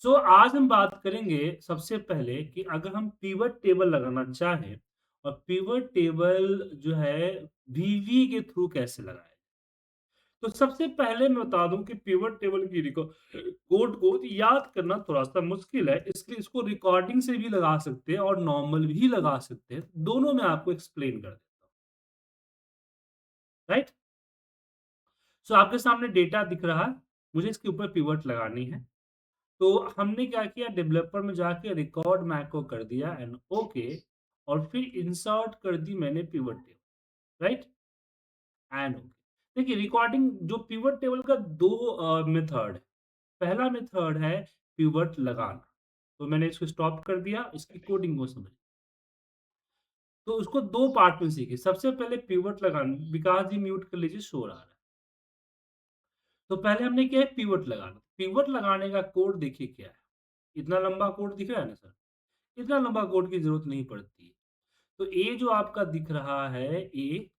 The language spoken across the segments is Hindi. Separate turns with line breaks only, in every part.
सो आज हम बात करेंगे सबसे पहले कि अगर हम पिवट टेबल लगाना चाहें और पिवट टेबल जो है वीवी के थ्रू कैसे लगाएँ। तो सबसे पहले मैं बता दूँ कि पिवट टेबल की कोड को याद करना थोड़ा-सा मुश्किल है, इसलिए इसको रिकॉर्डिंग से भी लगा सकते हैं और नॉर्मल भी लगा सकते हैं। दोनों मैं आपको एक्सप्लेन कर देता हूँ, राइट? सो आपके सामने डेटा दिख रहा है, मुझे इसके ऊपर पिवट लगानी है। तो हमने क्या किया डेवलपर में जाके रिकॉर्ड मैक्रो कर दिया एंड ओके और फिर इंसर्ट कर दी मैंने pivot table, right? And okay. देखिए रिकॉर्डिंग जो पिवट टेबल का 2 मेथड है। पहला मेथड है पिवट लगाना। तो मैंने इसको स्टॉप कर दिया, इसकी कोडिंग को समझिए। तो उसको 2 पार्ट में सीखिए। सबसे पहले पिवट लगाना विकास जी म्यूट कर लीजिए, शोर आ रहा है। तो पहले हमने क्या है पिवट लगाना। पिवट लगाने का कोड देखिए क्या है। इतना लंबा कोड दिख रहा है ना सर? इतना लंबा कोड की ज़रूरत नहीं पड़ती है। तो ए जो आपका दिख रहा है ए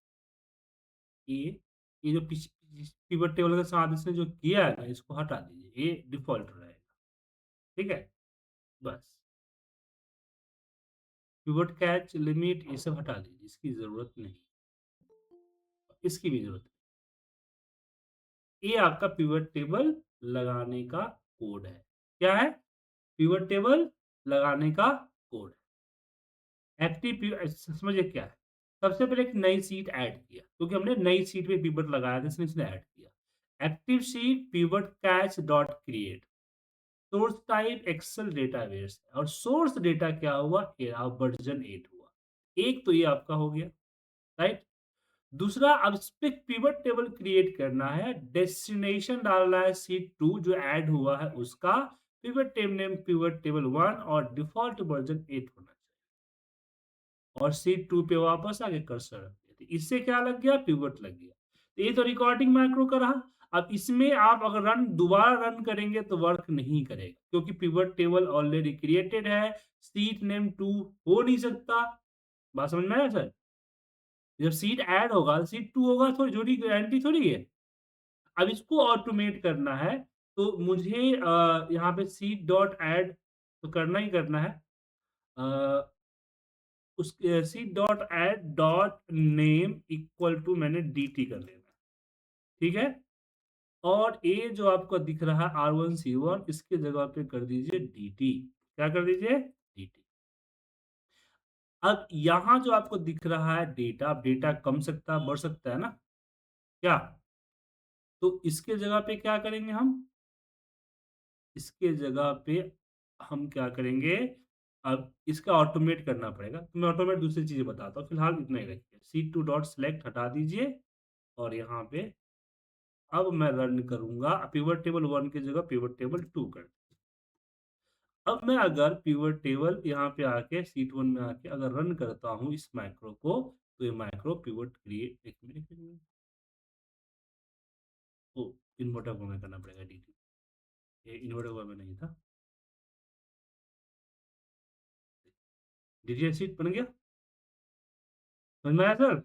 ये जो पिवट टेबल के साथ इसने जो किया है ना इसको हटा दीजिए। ये डिफ़ॉल्ट रहेगा। ठीक है? बस। पिवट कैच लिमिट ये सब हटा दीजिए। इसकी ज़रूरत नहीं। इसकी भी ज़रूरत नहीं। ये आपका पिवट टेबल लगाने का कोड है। क्या है? पिवट टेबल लगाने का कोड है। एक्टिव समझिए क्या है? सबसे पहले एक नई शीट ऐड किया, क्योंकि हमने नई शीट में पिवट लगाया था इसलिए इसने ऐड किया। Active sheet pivot cache dot create source type Excel database और सोर्स डेटा क्या हुआ? वर्जन 8 हुआ। एक तो ये आपका हो गया, राइट? दूसरा अब इस पे पिवट टेबल क्रिएट करना है, डेस्टिनेशन डालना है शीट 2 जो ऐड हुआ है उसका, pivot table name pivot table 1 और डिफॉल्ट वर्जन 8 होना चाहिए। और शीट 2 पे वापस आके कर्सर रख दिया। तो इससे क्या लग गया? पिवट लग गया। तो ये तो रिकॉर्डिंग मैक्रो का रहा। अब इसमें आप अगर दोबारा रन करेंगे तो वर्क नहीं करेगा, क्योंकि पिवट टेबल ऑलरेडी क्रिएटेड है, शीट नेम 2 हो नहीं सकता। बात समझ में आया सर? जब शीट ऐड होगा, शीट 2 होगा, थोड़ी छोटी गारंटी थोड़ी है। अब इसको ऑटोमेट करना है, तो मुझे यहाँ पे शीट डॉट ऐड तो करना ही करना है। अ, उस C dot add dot name equal to मैंने dt कर लेना है, ठीक है? और ये जो आपको दिख रहा है R1C1 इसके जगह पे कर दीजिए dt। क्या कर दीजिए? dt। अब यहाँ जो आपको दिख रहा है डेटा, अब डेटा कम सकता बढ़ सकता है ना? क्या? तो इसके जगह पे क्या करेंगे हम? इसके जगह पे हम क्या करेंगे? अब इसका ऑटोमेट करना पड़ेगा। तो मैं ऑटोमेट दूसरी चीज़ें बताता हूँ। फिलहाल इतना ही रखिए। सी2 डॉट सेलेक्ट हटा दीजिए और यहाँ पे अब मैं रन करूँगा। पिवट टेबल 1 की जगह पिवट टेबल 2 कर अब मैं अगर पिवट टेबल यहाँ पे आके शीट 1 में आके अगर रन करता हूँ इस मैक्रो को, तो ये मैक्रो पिवट क्रिएट 1 मिनट ओह! इन्वर्टर को हमें करना पड़ेगा डीटी। ये इन्वर्टर को हमें नहीं था। डीटीएल शीट बन गया? समझ में आया सर?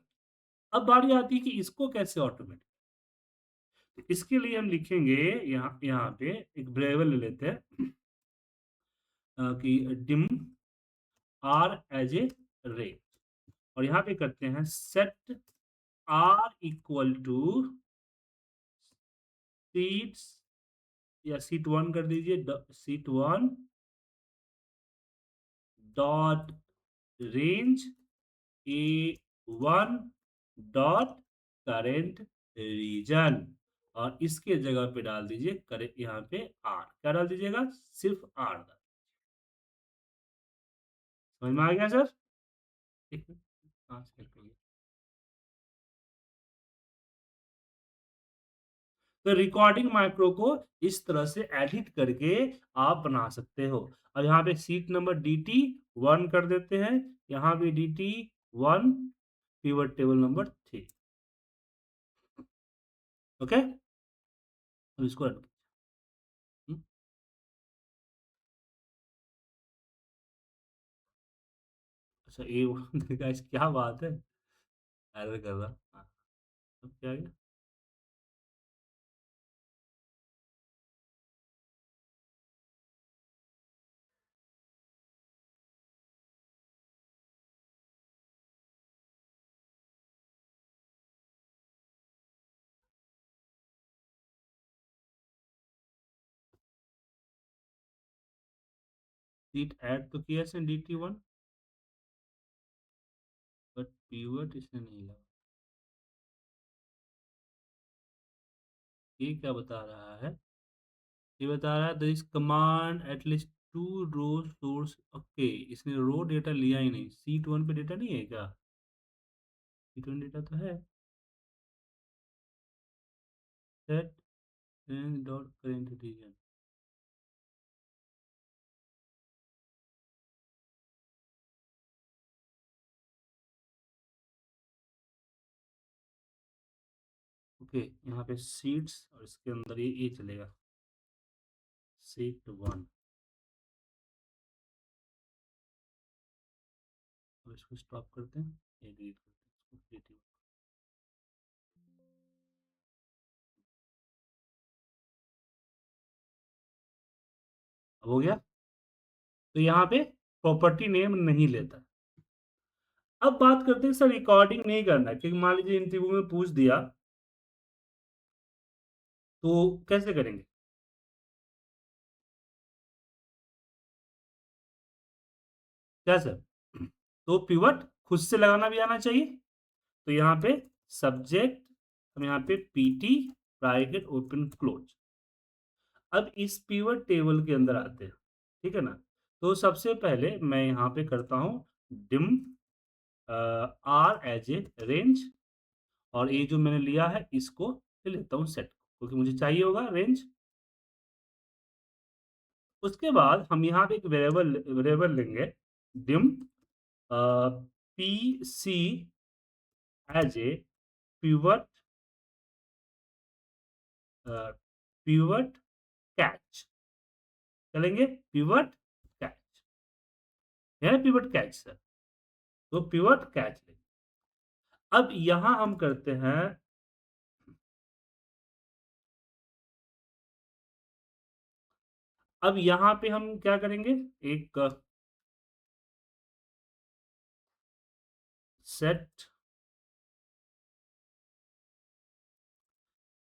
अब बारी आती है कि इसको कैसे ऑटोमेट तो इसके लिए हम लिखेंगे यहाँ यहाँ पे एक वेरिएबल ले लेते हैं कि डिम आर एज ए रे और यहाँ पे करते हैं set R equal to sheets या सीट 1 कर दीजिए sheet 1 dot range A 1 dot current region और इसके जगह पे डाल दीजिए करे यहाँ पे आर क्या डाल दीजिएगा सिर्फ आर डाल समझ में आ गया सर एक मिनट हाँ select हो गया। तो रिकॉर्डिंग माइक्रो को इस तरह से एडिट करके आप बना सकते हो अब यहाँ पे सीट नंबर डी टी 1 कर देते हैं यहाँ पे D T 1 pivot table number 3 okay अब इसको रन हम्म, अच्छा ए गाइस क्या बात है एरर कर रहा हाँ, अब क्या गया सीट ऐड तो किया इसने dt1, बट पिवट इसने नहीं लगा। ये क्या बता रहा है? ये बता रहा है this command at least two row source. Okay, इसने रो डेटा लिया ही नहीं। सीट वन पे डेटा नहीं है क्या? सीट वन डेटा तो है। Set range dot current region. Okay, यहाँ पे सीट्स और इसके अंदर ये चलेगा, सीट वन। अब इसको स्टॉप करते हैं, ये डिलीट करते हैं इसको, creative। अब हो गया। तो यहाँ पे प्रॉपर्टी नेम नहीं लेता। अब बात करते हैं सर रिकॉर्डिंग नहीं करना है, क्योंकि मान लीजिए इंटरव्यू में पूछ दिया तो कैसे करेंगे? क्या सर? तो पिवट खुद से लगाना भी आना चाहिए। तो यहाँ पे सब्जेक्ट, हम यहाँ पे पीटी ब्रैकेट ओपन क्लोज। अब इस पिवट टेबल के अंदर आते हैं, ठीक है ना? तो सबसे पहले मैं यहाँ पे करता हूँ dim R as a range, और ये जो मैंने लिया है इसको ले लेता हूँ सेट, क्योंकि मुझे चाहिए होगा रेंज। उसके बाद हम यहाँ पे एक वेरिएबल लेंगे dim P C as a pivot pivot cache. चलेंगे पिवट कैच, है पिवट कैच सर। तो पिवट कैच लेंगे। अब यहां हम करते हैं, अब यहां पे हम क्या करेंगे, एक सेट,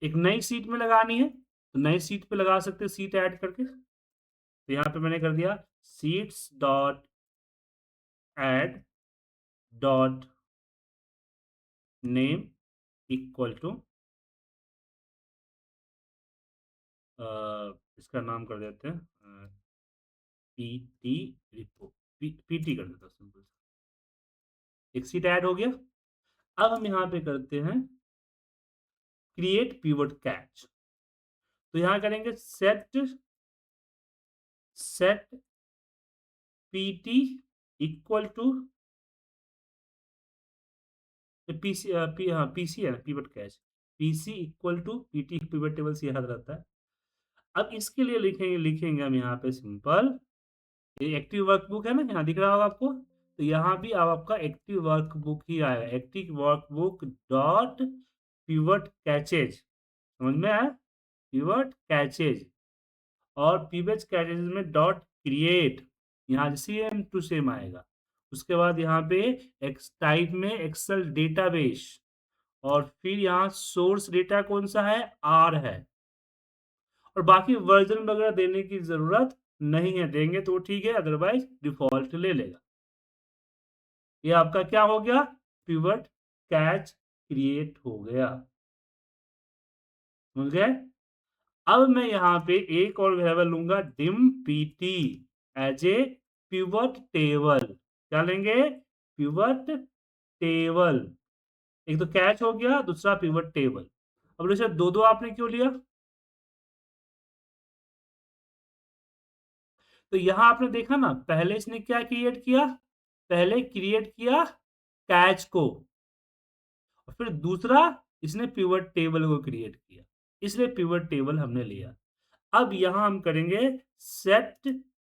एक नई सीट में लगानी है तो नई सीट पे लगा सकते हैं सीट ऐड करके। तो यहाँ पे मैंने कर दिया sheets dot add dot name equal to, इसका नाम कर देते हैं पीटी रिपो, पीटी कर देता हूं सिंपल। एक सीट ऐड हो गया। अब हम यहाँ पे करते हैं क्रिएट पिवट कैच। तो यहाँ करेंगे set set PT equal to PC, हाँ पीसी है ना pivot cache, PC equal to PT pivot table से याद रहता है। अब इसके लिए लिखेंगे लिखेंगे हम यहाँ पे सिंपल, ये एक्टिव वर्कबुक है ना, यहाँ दिख रहा होगा आपको। तो यहाँ भी अब आपका एक्टिव वर्कबुक ही आएगा, active workbook dot pivot catches. समझ में आया? पिवट कैचेज, और पिवट कैचेज में डॉट क्रिएट, यहाँ सेम टू सेम आएगा। उसके बाद यहाँ पे एक्स टाइप में एक्सेल डेटाबेस, और फिर यहाँ सोर्स डेटा कौन सा है, आर है। और बाकी वर्जन वगैरह देने की जरूरत नहीं है, देंगे तो ठीक है, अदरवाइज डिफॉल्ट ले लेगा। ये आपका क्या हो गया, पिवट कैच क्रिएट हो गया। समझ गए? अब मैं यहाँ पे एक और वेरिएबल लूंगा dim PT as a pivot table. क्या लेंगे? Pivot table. एक तो कैच हो गया, दूसरा पिवट टेबल। अब जैसे दो दो आपने क्यों लिया? तो यहां आपने देखा ना, पहले इसने क्या क्रिएट किया, पहले क्रिएट किया कैच को, और फिर दूसरा इसने पिवट टेबल को क्रिएट किया, इसलिए पिवट टेबल हमने लिया। अब यहां हम करेंगे set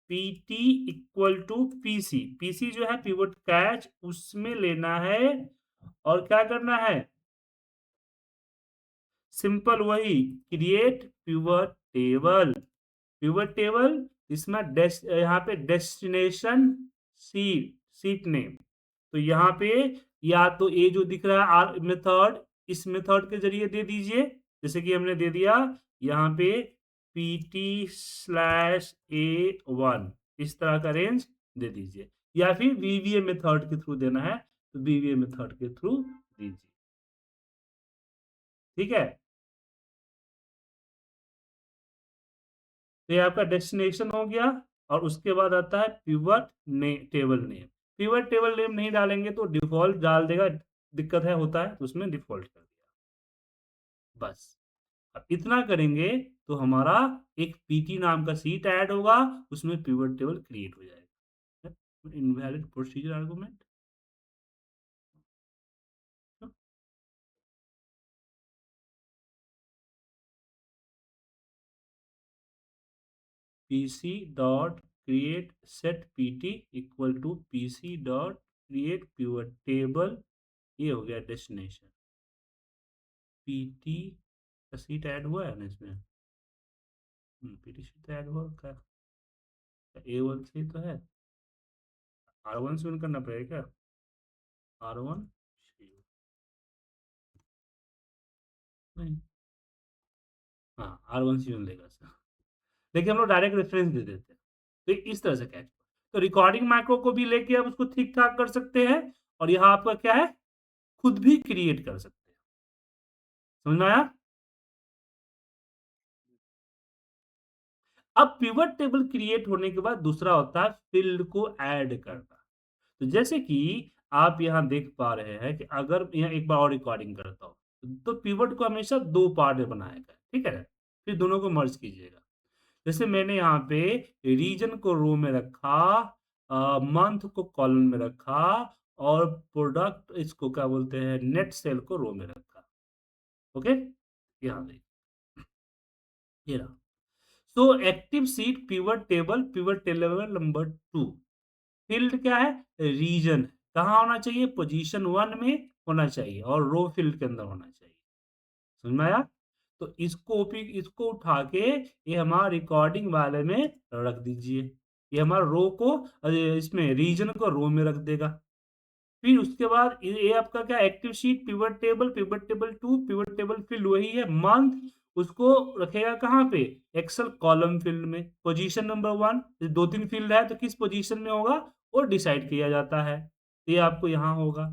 PT equal to PC, PC जो है पिवट कैच उसमें लेना है, और क्या करना है, सिंपल वही create pivot table. Pivot table इसमें यहाँ पे डेस्टिनेशन सीट, सीट नेम। तो यहाँ पे या तो ये जो दिख रहा है आर मेथड, इस मेथड के जरिए दे दीजिए, जैसे कि हमने दे दिया यहाँ पे pt/a1, इस तरह का रेंज दे दीजिए, या फिर वीवीए मेथड के थ्रू देना है तो वीवीए मेथड के थ्रू दीजिए। ठीक है? तो ये आपका डेस्टिनेशन हो गया और उसके बाद आता है pivot table name. Pivot table name नहीं डालेंगे तो डिफ़ॉल्ट डाल देगा, दिक्कत है होता है तो उसमें डिफ़ॉल्ट कर दिया। बस, अब इतना करेंगे तो हमारा एक पीटी नाम का शीट ऐड होगा, उसमें पिवट टेबल क्रिएट हो जाएगा। Invalid procedure argument. PC dot create set PT equal to PC dot create pivot table, ये हो गया डेस्टिनेशन। पीटी का सीट ऐड हुआ है ना इसमें? पीटी सीट ऐड हुआ क्या? A1 से तो है, R1 से करना पड़ेगा क्या? R1 नहीं, हाँ R1 से लेगा सर। देखिए हम लोग डायरेक्ट रेफरेंस दे देते हैं, तो इस तरह से कैच। तो रिकॉर्डिंग मैक्रो को भी लेके आप उसको ठीक ठाक कर सकते हैं, और यहाँ आपका क्या है, खुद भी क्रिएट कर सकते हैं। समझ में आया? अब पिवट टेबल क्रिएट होने के बाद दूसरा होता है फील्ड को ऐड करना। तो जैसे कि आप यहाँ देख पा रहे हैं कि अगर यहाँ एक बार और रिकॉर्डिंग करता हूँ तो पिवट को हमेशा दो पार्ट में बनाएगा, ठीक है? फिर दोनों को मर्ज कीजिएगा। जैसे मैंने यहाँ पे रीजन को रो में रखा, मंथ को कॉलम में रखा, और प्रोडक्ट इसको क्या बोलते हैं, नेट सेल को रो में रखा। ओके, यहाँ देखिए ये रहा। So active seat pivot table number 2। Field क्या है, रीजन। कहाँ होना चाहिए, पोजीशन 1 में होना चाहिए और रो फील्ड के अंदर होना चाहिए। समझ में आया? तो इसको उठा के ये हमारा रिकॉर्डिंग वाले में रख दीजिए। ये हमारा रो को इसमें रीजन को रो में रख देगा। फिर उसके बाद ये आपका क्या, active sheet pivot table 2, pivot table field वही है, मंथ उसको रखेगा कहाँ पे, एक्सेल कॉलम फील्ड में, पोजीशन नंबर 1। दो तीन फील्ड है तो किस पोजीशन में होगा वो डिसाइड किया जाता है, ये आपको यहाँ होगा।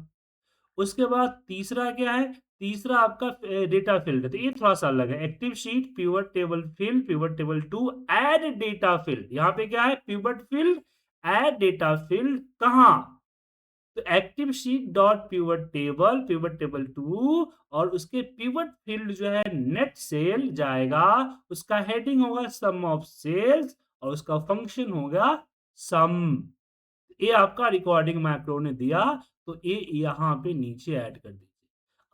उसके बाद तीसरा क्या है, तीसरा आपका डेटा फील्ड है, तो ये थोड़ा सा अलग है। Active sheet pivot table 2 add data field, यहाँ पे क्या है, pivot field add data field कहाँ, तो active sheet dot pivot table 2, और उसके पिवट फील्ड जो है नेट सेल जाएगा, उसका हेडिंग होगा सम ऑफ सेल्स और उसका फंक्शन होगा सम। ये आपका रिकॉर्डिंग मैक्रो ने दिया, तो ये यहाँ पे नीचे ऐड कर दीजिए।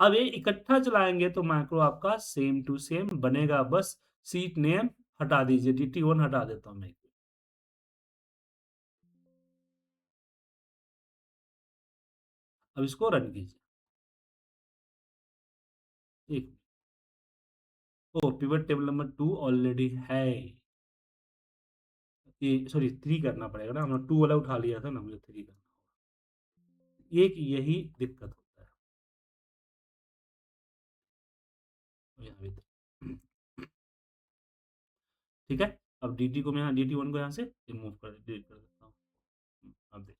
अब ये इकट्ठा चलाएंगे तो मैक्रो आपका सेम टू सेम बनेगा, बस सीट नेम हटा दीजिए, DT1 हटा देता हूँ मैं। अब इसको रन कीजिए। एक, ओ पिवट टेबल नंबर 2 ऑलरेडी है, ये सॉरी 3 करना पड़ेगा ना, हमने 2 वाला उठा लिया था ना, मुझे 3 करना होगा। एक यही दिक्कत होता है यहाँ भी। ठीक है, अब DT को मैं यहाँ DT1 को यहाँ से रिमूव कर डिलीट कर देता हूँ। अब देख,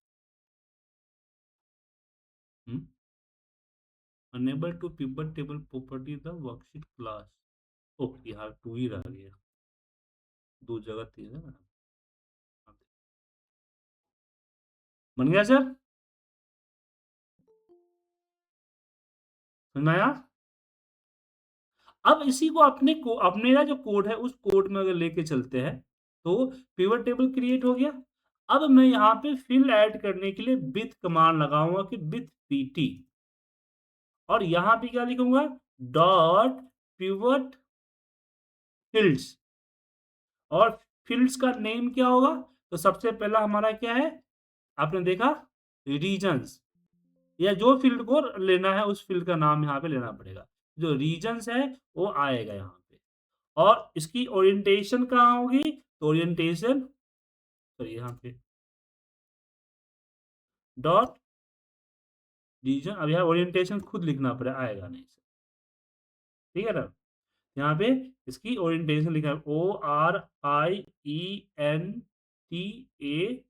enable to pivot table property the worksheet class. Oh यहाँ 2 ही रह गया, दो जगह 3 है ना। अब देख, बन गया सर, समझ में आया? अब इसी को अपने ना जो कोड है उस कोड में अगर लेके चलते हैं तो पिवट टेबल क्रिएट हो गया। अब मैं यहाँ पे फिल ऐड करने के लिए विथ कमांड लगाऊंगा कि विथ पीटी, और यहाँ पे क्या लिखूंगा, डॉट पिवट फील्ड्स, और फील्ड्स का नेम क्या होगा, तो सबसे पहला हमारा क्या है, आपने देखा, रीजन्स, या जो फील्ड को लेना है उस फील्ड का नाम यहाँ पे लेना पड़ेगा। जो रीजन्स है वो आएगा यहाँ पे, और इसकी ओरिएंटेशन कहाँ होगी, तो ओरिएंटेशन, सॉरी यहाँ पे डॉट रीजन, अब यहाँ ओरिएंटेशन खुद लिखना पड़ेगा, आएगा नहीं सर। ठीक है ना, यहाँ पे इसकी ओरिएंटेशन लिखा है ORIENTATION, TATION,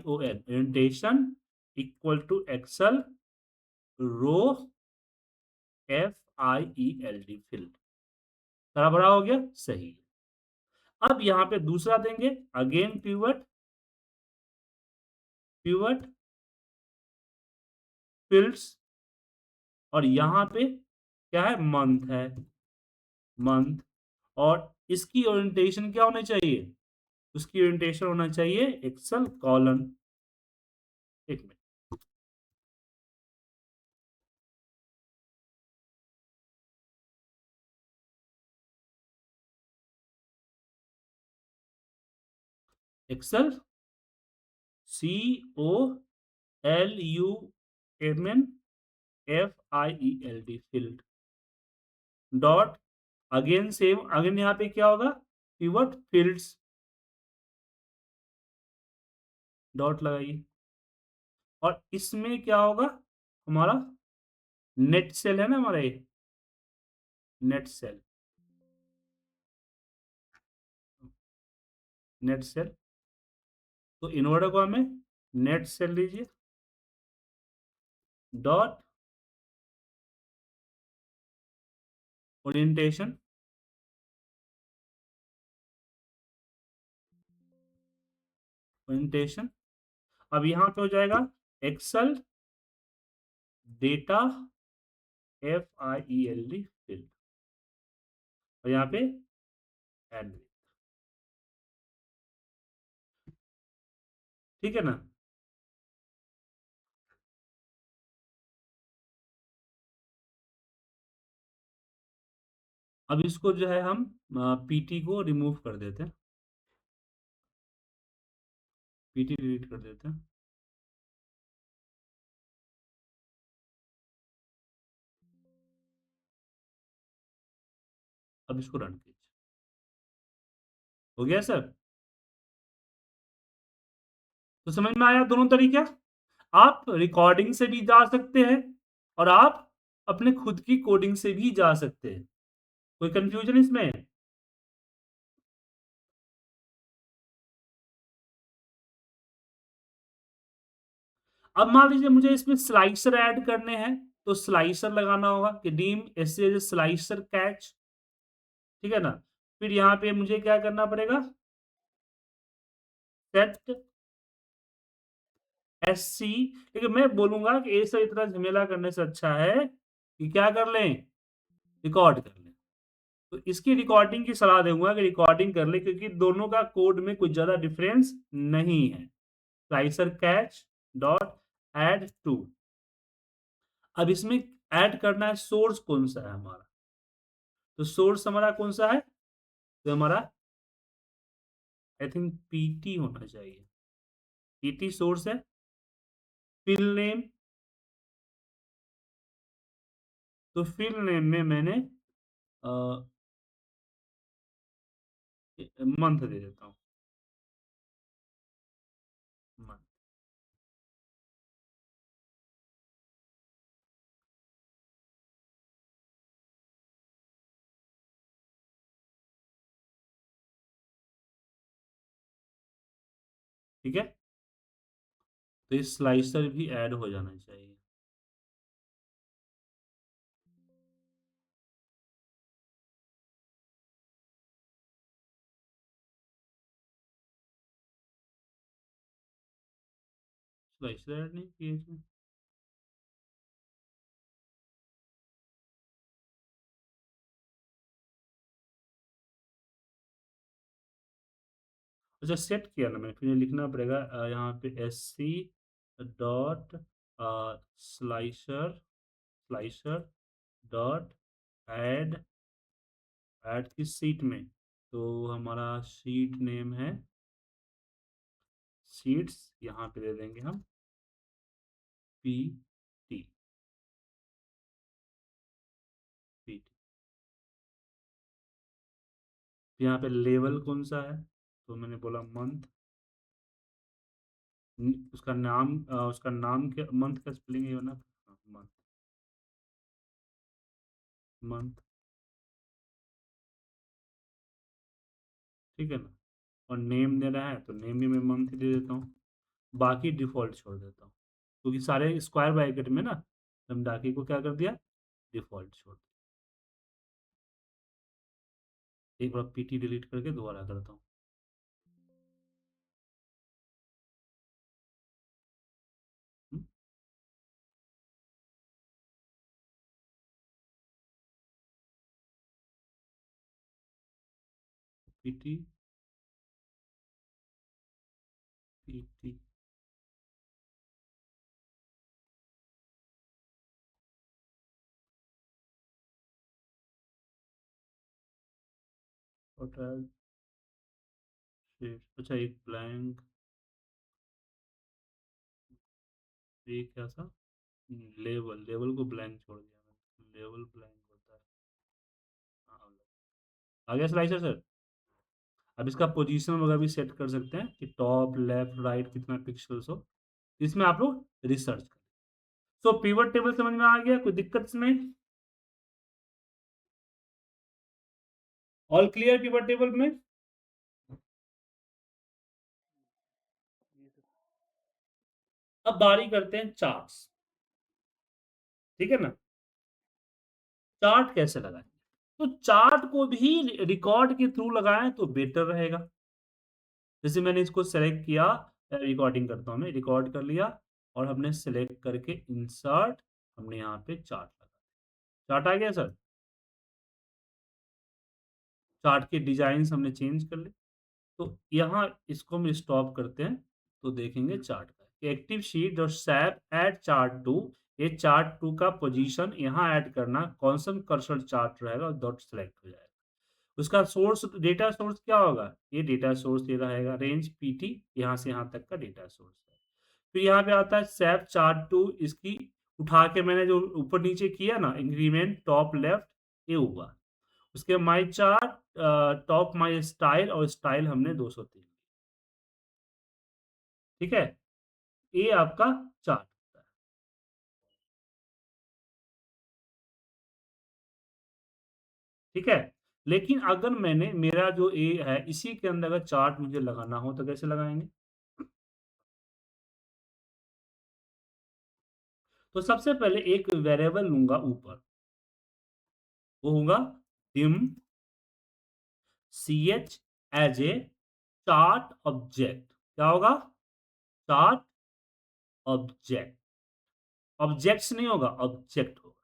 orientation equal to excel row FIELD, field. सारा बड़ा हो गया, सही। अब यहां पे दूसरा देंगे, अगेन पिवट, पिवट फील्ड्स, और यहां पे क्या है, मंथ है, मंथ। और इसकी ओरिएंटेशन क्या होनी चाहिए, उसकी ओरिएंटेशन होना चाहिए एक्सल कॉलन। एक minute, excel COLUMN field dot, again same, again यहाँ पे क्या होगा, पिवट फील्ड्स, डॉट लगाइए। और इसमें क्या होगा, हमारा नेट सेल है ना, हमारा ये नेट सेल, नेट सेल। तो इन्वर्टर को हमें नेट सेल लीजिए, डॉट ओरिएंटेशन, ओरिएंटेशन। अब यहाँ पे हो जाएगा एक्सल डेटा FIELD फील्ड, और यहाँ पे एड, ठीक है ना। अब इसको जो है हम PT को रिमूव कर देते हैं, PT डिलीट कर देते हैं। अब इसको रन कीजिए, हो गया सर। तो समझ में आया दोनों तरीका। आप रिकॉर्डिंग से भी जा सकते हैं, और आप अपने खुद की कोडिंग से भी जा सकते हैं। कोई कंफ्यूजन इसमें? अब मान लीजिए मुझे इसमें स्लाइसर ऐड करने हैं, तो स्लाइसर लगाना होगा कि डीम एस स्लाइसर कैच, ठीक है ना। फिर यहाँ पे मुझे क्या करना पड़ेगा, सेट SC। लेकिन मैं बोलूंगा कि ये सब इतना झमेला करने से अच्छा है कि क्या कर लें, रिकॉर्ड कर लें। तो इसकी रिकॉर्डिंग की सलाह दूंगा कि रिकॉर्डिंग कर ले, क्योंकि दोनों का कोड में कुछ ज्यादा डिफरेंस नहीं है। Slicer cache dot add two. अब इसमें ऐड करना है, सोर्स कौन सा है हमारा, तो सोर्स हमारा कौन सा है, तो हमारा आई थिंक PT होना चाहिए, PT सोर्स है। फिल नेम, तो फिल नेम में मैंने मंथ दे देता हूँ, month, ठीक है। तो इस स्लाइसर भी ऐड हो जाना चाहिए। स्लाइसर ऐड नहीं किए इसमें। अच्छा सेट किया ना मैं, फिर लिखना पड़ेगा यहाँ पे SC dot slicer, slicer dot add, add किस सीट में, तो हमारा सीट नेम है सीट्स, यहाँ पे दे देंगे हम PT, PT। यहाँ पे लेवल कौन सा है, तो मैंने बोला मंथ, उसका नाम क्या, मंथ का स्पेलिंग ये होना, मंथ, मंथ, ठीक है ना। और नेम देना है तो नेम भी मैं मंथ दे देता हूँ, बाकी डिफ़ॉल्ट छोड़ देता हूँ। क्योंकि सारे स्क्वायर ब्रैकेट में ना, तो हम बाकी को क्या कर दिया, डिफ़ॉल्ट छोड़ दिया। एक बार पीटी डिलीट करके दोबारा करता हूँ। हुँ, पीटी, पीटी होटल शीट, अच्छा एक ब्लैंक, ये क्या था? लेबल, लेबल को ब्लैंक छोड़ दिया मैंने, लेबल ब्लैंक होता है। हाँ, आ गया स्लाइसर सर? अब इसका पोजीशन वगैरह भी सेट कर सकते हैं कि टॉप, लेफ्ट, राइट कितना पिक्सल्स हो। इसमें आप लोग रिसर्च करें। सो पिवट टेबल समझ में आ गया, कोई दिक्कत इसमें? ऑल क्लियर पिवट टेबल में? अब बारी करते हैं चार्ट्स, ठीक है ना? चार्ट कैसे लगाएं? तो चार्ट को भी रिकॉर्ड के थ्रू लगाएं तो बेटर रहेगा। जैसे मैंने इसको सेलेक्ट किया, रिकॉर्डिंग करता हूँ मैं, रिकॉर्ड कर लिया और हमने सेलेक्ट करके इंसर्ट, हमने यहाँ पे चार्ट लगा। चार्ट आ गया सर? चार्ट के डिजाइन हमने चेंज कर लिए। तो यहाँ इसको हम स्टॉप करते हैं, तो देखेंगे चार्ट का एक्टिव शीट और सैप ऐड चार्ट टू, ये चार्ट टू का पोजीशन यहाँ ऐड करना, कौन सा कर्सर चार्ट रहेगा और डॉट सेलेक्ट हो जाएगा। उसका सोर्स, डेटा सोर्स क्या होगा? ये डेटा सोर्स ये रहेगा, रेंज पीटी, यहाँ से यहाँ तक का डेटा सोर्स है। फिर यहाँ पे आता है सैप चार्ट टू, इसकी उठा के मैंने जो ऊपर नीचे किया ना, इंक्रीमेंट टॉप लेफ्ट, ये हुआ। उसके माई चार्ट, टॉप माई स्टाइल, और स्टाइल हमने 203, ठीक है? ये आपका चार्ट होता है, ठीक है? लेकिन अगर मैंने, मेरा जो ए है इसी के अंदर अगर चार्ट मुझे लगाना हो तो कैसे लगाएंगे? तो सबसे पहले एक वेरिएबल लूंगा ऊपर, वो होगा dim ch as a chart object. क्या होगा? चार्ट ऑब्जेक्ट, ऑब्जेक्ट्स नहीं होगा, ऑब्जेक्ट होगा,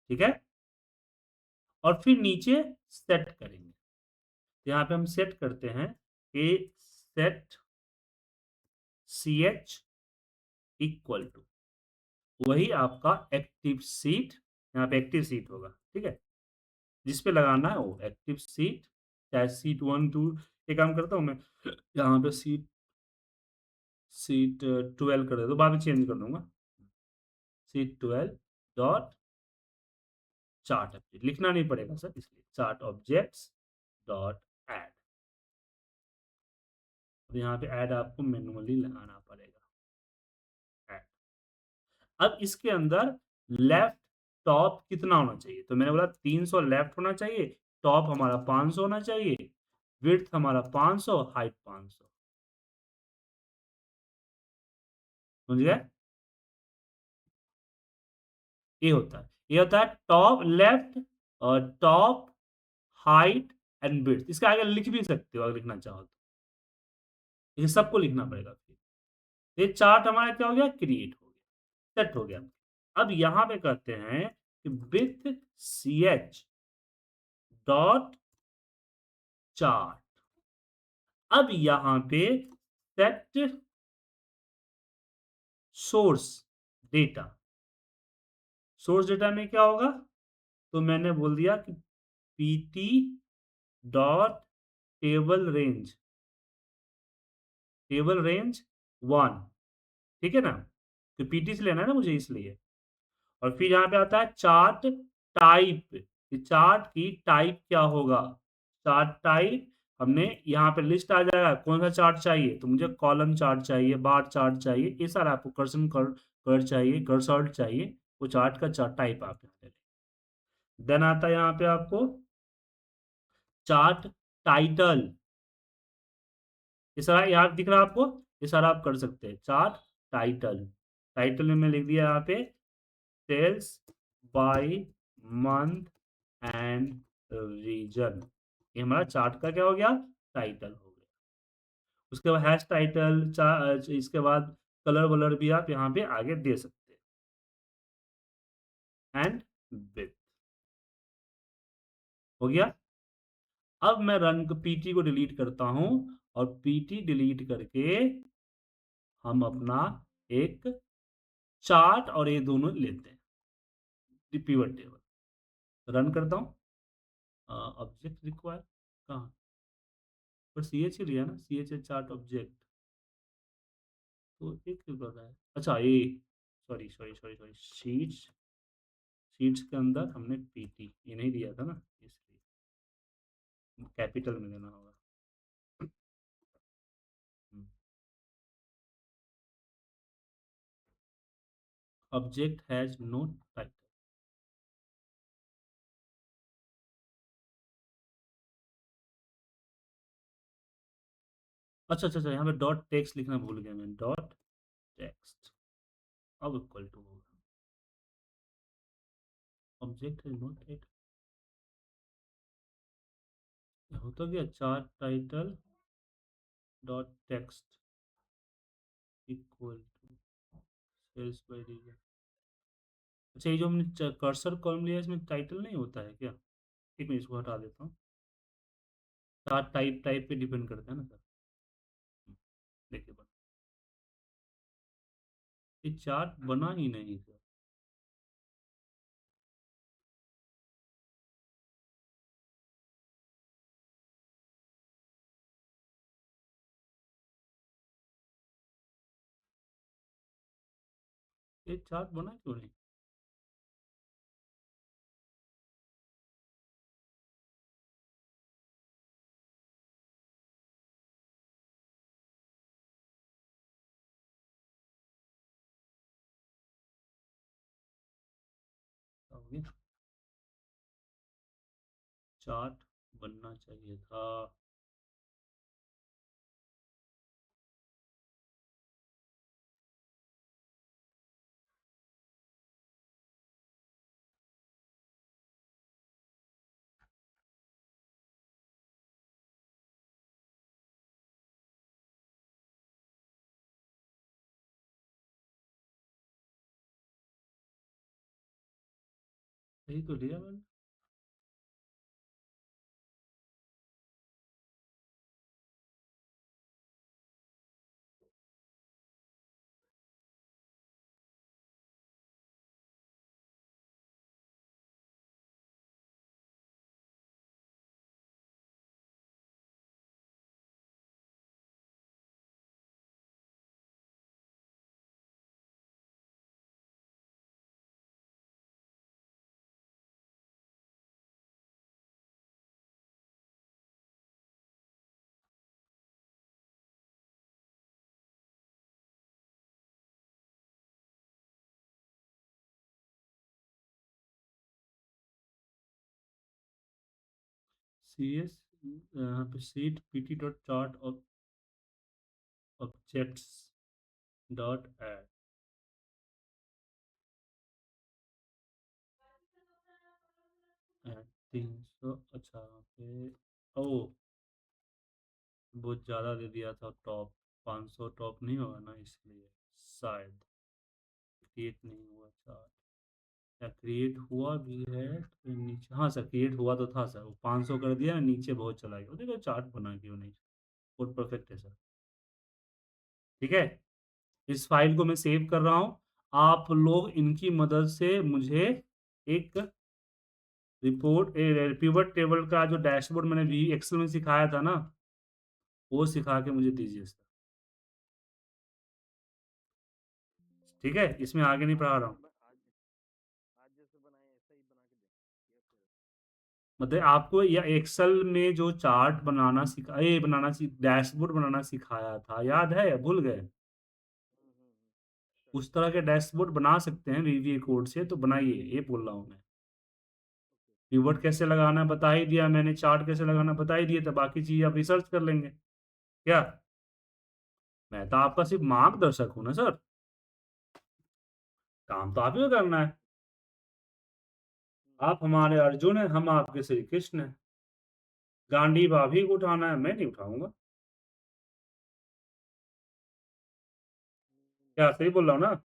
ठीक है? और फिर नीचे सेट करेंगे, यहाँ पे हम सेट करते हैं ए सेट ch इक्वल टू, वही आपका एक्टिव सीट, यहाँ पे एक्टिव सीट होगा, ठीक है? जिस पे लगाना है वो एक्टिव सीट, चाहे सीट 1 2, एक काम करता हूँ मैं, यहाँ पे सीट सीट 12 कर देता हूँ, बाद में चेंज कर दूंगा। सीट 12 डॉट चार्ट अपडेट, लिखना नहीं पड़ेगा सर, इसलिए चार्ट ऑब्जेक्ट्स डॉट ऐड, यहाँ पे ऐड आपको मैनुअली लगाना पड़ेगा, ऐड। अब इसके अंदर लेफ्ट टॉप कितना होना चाहिए? तो मैंने बोला 300 लेफ्ट होना चाहिए, टॉप हमारा 500 होना चाहिए, विड्थ हमारा 500, हाइट 500, समझ गए? ये होता है, ये होता है टॉप लेफ्ट और टॉप हाइट एंड विड्थ। इसका आगे लिख भी सकते हो अगर लिखना चाहो तो, ये सबको लिखना पड़ेगा फिर। ये चार्ट हमारा क्या हो गया? क्रिएट हो गया, सेट हो गया। अब यहाँ पे कहते हैं कि विथ ch डॉट चार्ट। अब यहाँ पे set source data, source data में क्या होगा? तो मैंने बोल दिया कि PT dot table range, table range 1, ठीक है ना? तो पीटी से लेना है ना मुझे, इसलिए। और फिर यहाँ पे आता है चार्ट टाइप, कि चार्ट की टाइप क्या होगा? चार्ट टाइप, हमने यहाँ पे लिस्ट आ जाएगा कौन सा चार्ट चाहिए, तो मुझे कॉलम चार्ट चाहिए, बार चार्ट चाहिए, ये सारा आपको कर्सर कर चाहिए, कर्सर चाहिए, वो चार्ट का चार्ट टाइप आप यहाँ पे। देन आता है यहाँ पे आपको चार्ट टाइटल, ये सारा याद दिख रहा है आपको? ये सारा आप कर सकते हैं। चार्ट टाइटल, टाइटल में मैं लिख दिया यहाँ पे sales by month and region. ये हमारा चार्ट का क्या हो गया? टाइटल हो गया। उसके बाद हैश टाइटल इसके बाद कलर वलर भी आप यहाँ पे आगे दे सकते हैं। एंड विथ हो गया। अब मैं रन पीटी को डिलीट करता हूं और पीटी डिलीट करके हम अपना एक चार्ट और ये दोनों लेते हैं पिवट टेबल। रन करता हूँ। ऑब्जेक्ट रिक्वायर कहाँ? पर सी एच ही लिया ना, सी एच चार्ट ऑब्जेक्ट। तो एक क्यों कर रहा है? अच्छा ये, sorry sorry sorry sorry, sheets, sheets के अंदर हमने पीटी ये नहीं दिया था ना, इसलिए कैपिटल में देना होगा। Object has no title. अच्छा अच्छा अच्छा, यहाँ पे डॉट टेक्स्ट लिखना भूल गया मैं। डॉट टेक्स्ट अब इक्वल टू होगा ऑब्जेक्ट हैज नो टाइटल। होता क्या? Chart title dot text equal to sales by region. अच्छा ये जो हमने कर्सर कॉलम लिया है इसमें टाइटल नहीं होता है क्या? एक मिनट इसको हटा देता हूँ। चार्ट टाइप टाइप पे डिपेंड करता है ना सर। देखिए बना, ये चार्ट बना ही नहीं सर। ये चार्ट बना क्यों नहीं? हो गया? चार्ट बनना चाहिए था। यही तो लिया मैंने। सी एस यहाँ पे seat PT dot chart objects dot add 300। अच्छा यहाँ पे ओ बहुत ज़्यादा दे दिया था टॉप। 500 टॉप नहीं होगा ना इसलिए शायद क्रिएट नहीं हुआ चार्ट। या क्रिएट हुआ भी है तो नीचे, हाँ सर क्रिएट हुआ तो था सर, वो 500 कर दिया नीचे बहुत चला गया। देखो चार्ट बना क्यों नहीं? कोड परफेक्ट है सर। ठीक है, इस फाइल को मैं सेव कर रहा हूँ। आप लोग इनकी मदद से मुझे एक रिपोर्ट पिवट टेबल का जो डैशबोर्ड मैंने भी एक्सेल में सिखाया था ना, वो सिखा के मुझे दीजिए सर। ठीक है, इसमें आगे नहीं पढ़ा रहा हूँ। मतलब आपको या एक्सेल में जो चार्ट बनाना सिखा, ये बनाना डैशबोर्ड बनाना सिखाया था, याद है या भूल गए? उस तरह के डैशबोर्ड बना सकते हैं वीवीए कोड से, तो बनाइए, ये बोल रहा हूँ मैं। पिवट कैसे लगाना है बता ही दिया मैंने, चार्ट कैसे लगाना है बता ही दिया, तो बाकी चीज़ें आप रिसर्च कर लेंगे। क्या? मैं तो आपका सिर्फ़ मार्गदर्शक हूँ ना सर, काम तो आप ही को करना है। आप हमारे अर्जुन हैं, हम आपके श्री कृष्ण हैं। गांडीव आप ही को उठाना है, मैं नहीं उठाऊँगा। क्या सही बोल रहा हूँ ना?